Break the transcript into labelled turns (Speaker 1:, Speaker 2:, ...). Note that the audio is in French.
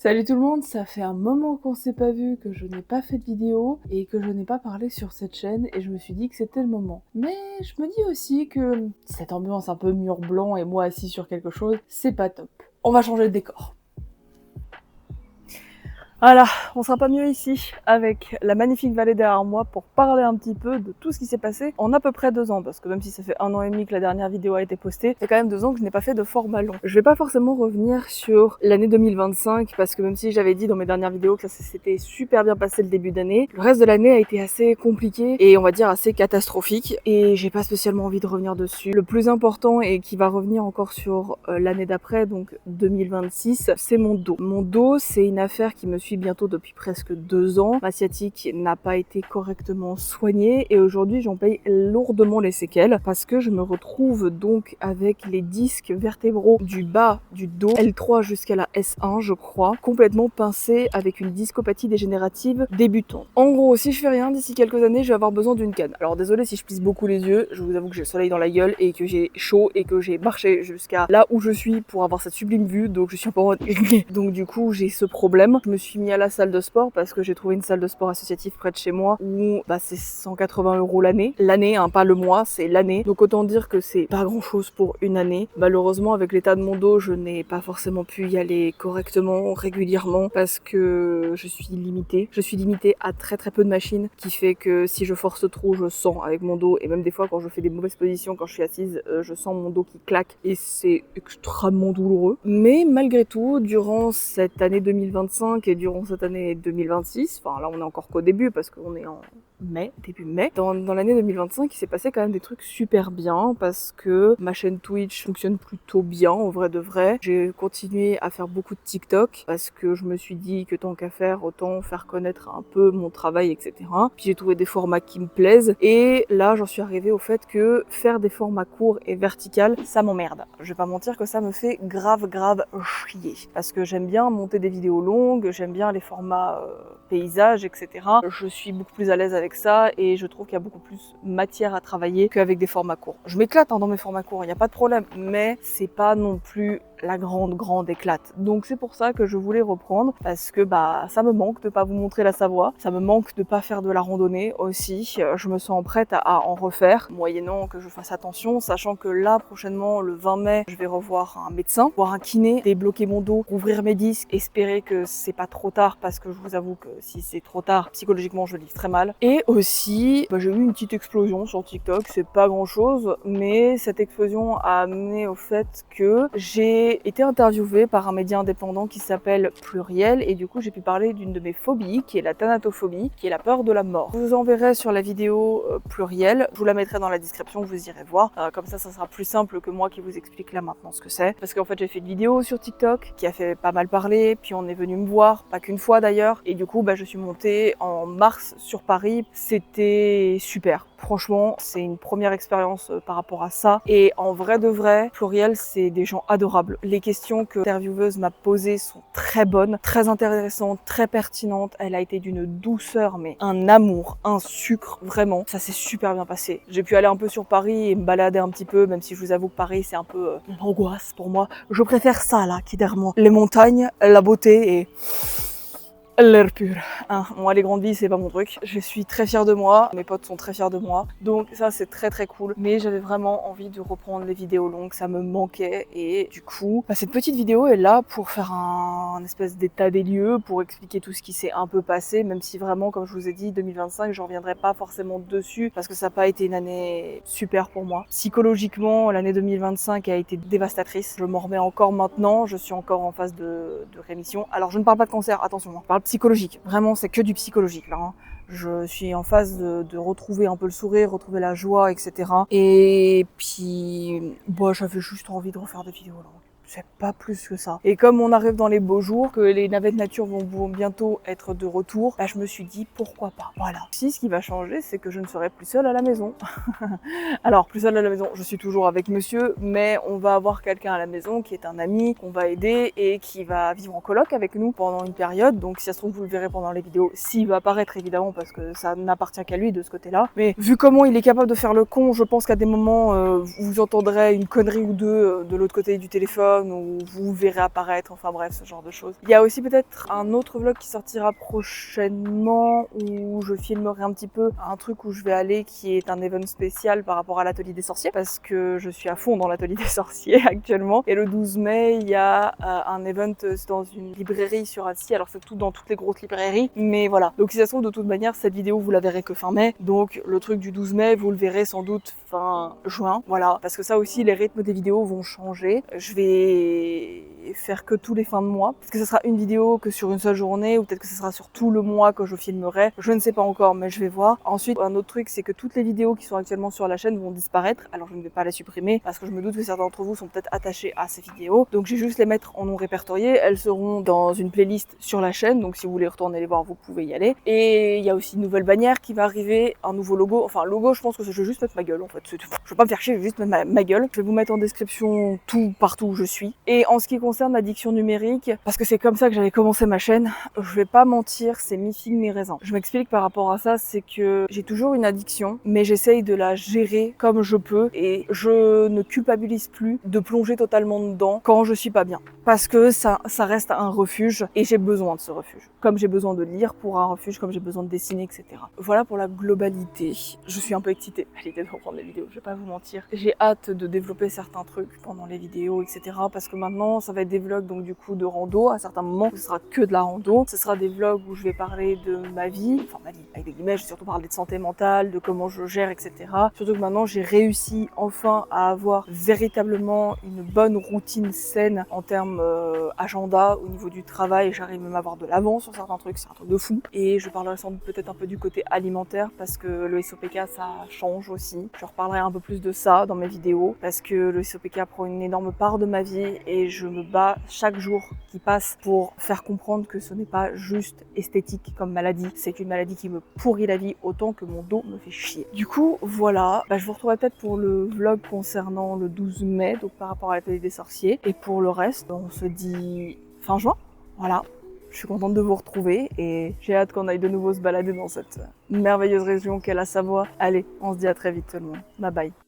Speaker 1: Salut tout le monde, ça fait un moment qu'on s'est pas vu, que je n'ai pas fait de vidéo et que je n'ai pas parlé sur cette chaîne et je me suis dit que c'était le moment. Mais je me dis aussi que cette ambiance un peu mur blanc et moi assis sur quelque chose, c'est pas top. On va changer de décor. Voilà, on sera pas mieux ici avec la magnifique vallée derrière moi pour parler un petit peu de tout ce qui s'est passé en à peu près 2 ans, parce que même si ça fait 1 an et demi que la dernière vidéo a été postée, c'est quand même 2 ans que je n'ai pas fait de format long. Je vais pas forcément revenir sur l'année 2025 parce que même si j'avais dit dans mes dernières vidéos que ça s'était super bien passé le début d'année, le reste de l'année a été assez compliqué et on va dire assez catastrophique et j'ai pas spécialement envie de revenir dessus. Le plus important et qui va revenir encore sur l'année d'après, donc 2026, c'est mon dos. Mon dos, c'est une affaire qui me suit bientôt depuis presque 2 ans. Ma sciatique n'a pas été correctement soignée et aujourd'hui j'en paye lourdement les séquelles parce que je me retrouve donc avec les disques vertébraux du bas du dos, L3 jusqu'à la S1 je crois, complètement pincés avec une discopathie dégénérative débutante. En gros, si je fais rien d'ici quelques années, je vais avoir besoin d'une canne. Alors désolé si je plisse beaucoup les yeux, je vous avoue que j'ai le soleil dans la gueule et que j'ai chaud et que j'ai marché jusqu'à là où je suis pour avoir cette sublime vue, donc je suis un peu en mode donc du coup j'ai ce problème. Je me suis mis à la salle de sport parce que j'ai trouvé une salle de sport associative près de chez moi où c'est 180 € l'année. L'année, hein, pas le mois, c'est l'année. Donc autant dire que c'est pas grand chose pour une année. Malheureusement, avec l'état de mon dos, je n'ai pas forcément pu y aller correctement, régulièrement, parce que je suis limitée. Je suis limitée à très peu de machines, qui fait que si je force trop, je sens avec mon dos, et même des fois quand je fais des mauvaises positions, quand je suis assise, je sens mon dos qui claque, et c'est extrêmement douloureux. Mais malgré tout, durant cette année 2025 et durant cette année 2026, enfin là on est encore qu'au début parce qu'on est en mai, début mai, dans l'année 2025 il s'est passé quand même des trucs super bien parce que ma chaîne Twitch fonctionne plutôt bien en vrai de vrai. J'ai continué à faire beaucoup de TikTok parce que je me suis dit que tant qu'à faire, autant faire connaître un peu mon travail, etc. Puis j'ai trouvé des formats qui me plaisent et là j'en suis arrivée au fait que faire des formats courts et verticales, ça m'emmerde. Je vais pas mentir que ça me fait grave chier parce que j'aime bien monter des vidéos longues, j'aime bien les formats paysages, etc. Je suis beaucoup plus à l'aise avec ça et je trouve qu'il y a beaucoup plus matière à travailler qu'avec des formats courts. Je m'éclate dans mes formats courts, il n'y a pas de problème, mais c'est pas non plus la grande éclate. Donc c'est pour ça que je voulais reprendre parce que ça me manque de pas vous montrer la Savoie, ça me manque de pas faire de la randonnée aussi. Je me sens prête à en refaire, moyennant que je fasse attention, sachant que là prochainement le 20 mai, je vais revoir un médecin, voir un kiné, débloquer mon dos, ouvrir mes disques, espérer que c'est pas trop tard parce que je vous avoue que si c'est trop tard, psychologiquement je le vis très mal. Et aussi, j'ai eu une petite explosion sur TikTok, c'est pas grand chose, mais cette explosion a amené au fait que j'ai été interviewée par un média indépendant qui s'appelle Pluriel et du coup j'ai pu parler d'une de mes phobies qui est la thanatophobie, qui est la peur de la mort. Je vous enverrai sur la vidéo Pluriel, je vous la mettrai dans la description, vous irez voir. Comme ça sera plus simple que moi qui vous explique là maintenant ce que c'est. Parce qu'en fait j'ai fait une vidéo sur TikTok qui a fait pas mal parler, puis on est venu me voir, pas qu'une fois d'ailleurs, et du coup je suis montée en mars sur Paris, c'était super. Franchement, c'est une première expérience par rapport à ça. Et en vrai de vrai, Pluriel, c'est des gens adorables. Les questions que l'intervieweuse m'a posées sont très bonnes, très intéressantes, très pertinentes. Elle a été d'une douceur, mais un amour, un sucre, vraiment. Ça s'est super bien passé. J'ai pu aller un peu sur Paris et me balader un petit peu, même si je vous avoue que Paris, c'est un peu une angoisse pour moi. Je préfère ça, là, qui derrière moi. Les montagnes, la beauté et l'air pur. Hein, moi, les grandes villes, c'est pas mon truc. Je suis très fière de moi. Mes potes sont très fiers de moi. Donc ça, c'est très cool. Mais j'avais vraiment envie de reprendre les vidéos longues. Ça me manquait. Et du coup, cette petite vidéo est là pour faire un espèce d'état des lieux, pour expliquer tout ce qui s'est un peu passé. Même si vraiment, comme je vous ai dit, 2025, je reviendrai pas forcément dessus parce que ça n'a pas été une année super pour moi. Psychologiquement, l'année 2025 a été dévastatrice. Je m'en remets encore maintenant. Je suis encore en phase de rémission. Alors, je ne parle pas de cancer, attention. Je parle psychologique. Vraiment, c'est que du psychologique là. Hein. Je suis en phase de retrouver un peu le sourire, retrouver la joie, etc. Et puis, j'avais juste envie de refaire des vidéos là. C'est pas plus que ça. Et comme on arrive dans les beaux jours, que les navettes nature vont bientôt être de retour, je me suis dit pourquoi pas. Voilà. Si ce qui va changer, c'est que je ne serai plus seule à la maison. Alors, plus seule à la maison, je suis toujours avec monsieur, mais on va avoir quelqu'un à la maison qui est un ami, qu'on va aider et qui va vivre en coloc avec nous pendant une période. Donc, si ça se trouve, vous le verrez pendant les vidéos, s'il va apparaître évidemment, parce que ça n'appartient qu'à lui de ce côté-là. Mais vu comment il est capable de faire le con, je pense qu'à des moments, vous entendrez une connerie ou deux de l'autre côté du téléphone, personnes ou vous verrez apparaître, enfin bref, ce genre de choses. Il y a aussi peut-être un autre vlog qui sortira prochainement où je filmerai un petit peu un truc où je vais aller qui est un event spécial par rapport à l'atelier des sorciers parce que je suis à fond dans l'atelier des sorciers actuellement. Et le 12 mai, il y a un event dans une librairie sur Annecy. Alors c'est tout dans toutes les grosses librairies, mais voilà. Donc si ça se trouve, de toute manière, cette vidéo vous la verrez que fin mai. Donc le truc du 12 mai, vous le verrez sans doute fin juin. Voilà, parce que ça aussi, les rythmes des vidéos vont changer. Je vais faire que tous les fins de mois. Est-ce que ce sera une vidéo que sur une seule journée ou peut-être que ce sera sur tout le mois que je filmerai. Je ne sais pas encore, mais je vais voir. Ensuite, un autre truc, c'est que toutes les vidéos qui sont actuellement sur la chaîne vont disparaître. Alors je ne vais pas les supprimer parce que je me doute que certains d'entre vous sont peut-être attachés à ces vidéos. Donc j'ai juste les mettre en non répertorié. Elles seront dans une playlist sur la chaîne. Donc si vous voulez retourner les voir, vous pouvez y aller. Et il y a aussi une nouvelle bannière qui va arriver, un nouveau logo. Enfin, logo, je pense que je vais juste mettre ma gueule en fait. Je vais pas me faire chier, je vais juste mettre ma gueule. Je vais vous mettre en description tout partout où je suis. Et en ce qui concerne l'addiction numérique, parce que c'est comme ça que j'avais commencé ma chaîne, je vais pas mentir, c'est mi-figue mi-raisin. Je m'explique par rapport à ça, c'est que j'ai toujours une addiction, mais j'essaye de la gérer comme je peux et je ne culpabilise plus de plonger totalement dedans quand je suis pas bien. Parce que ça reste un refuge et j'ai besoin de ce refuge. Comme j'ai besoin de lire pour un refuge, comme j'ai besoin de dessiner, etc. Voilà pour la globalité. Je suis un peu excitée à l'idée de reprendre les vidéos, je vais pas vous mentir. J'ai hâte de développer certains trucs pendant les vidéos, etc. Parce que maintenant, ça va être des vlogs donc du coup de rando. À certains moments, ce sera que de la rando. Ce sera des vlogs où je vais parler de ma vie, enfin ma vie avec des guillemets, je vais surtout parler de santé mentale, de comment je gère, etc. Surtout que maintenant, j'ai réussi enfin à avoir véritablement une bonne routine saine en termes agenda au niveau du travail. J'arrive même à avoir de l'avance sur certains trucs, c'est un truc de fou. Et je parlerai sans doute peut-être un peu du côté alimentaire parce que le SOPK ça change aussi. Je reparlerai un peu plus de ça dans mes vidéos parce que le SOPK prend une énorme part de ma vie et je me bats chaque jour qui passe pour faire comprendre que ce n'est pas juste esthétique comme maladie, c'est une maladie qui me pourrit la vie autant que mon dos me fait chier. Du coup, voilà, je vous retrouverai peut-être pour le vlog concernant le 12 mai, donc par rapport à l'atelier des sorciers. Et pour le reste, on se dit fin juin, voilà. Je suis contente de vous retrouver et j'ai hâte qu'on aille de nouveau se balader dans cette merveilleuse région qu'est la Savoie. Allez, on se dit à très vite tout le monde. Bye bye.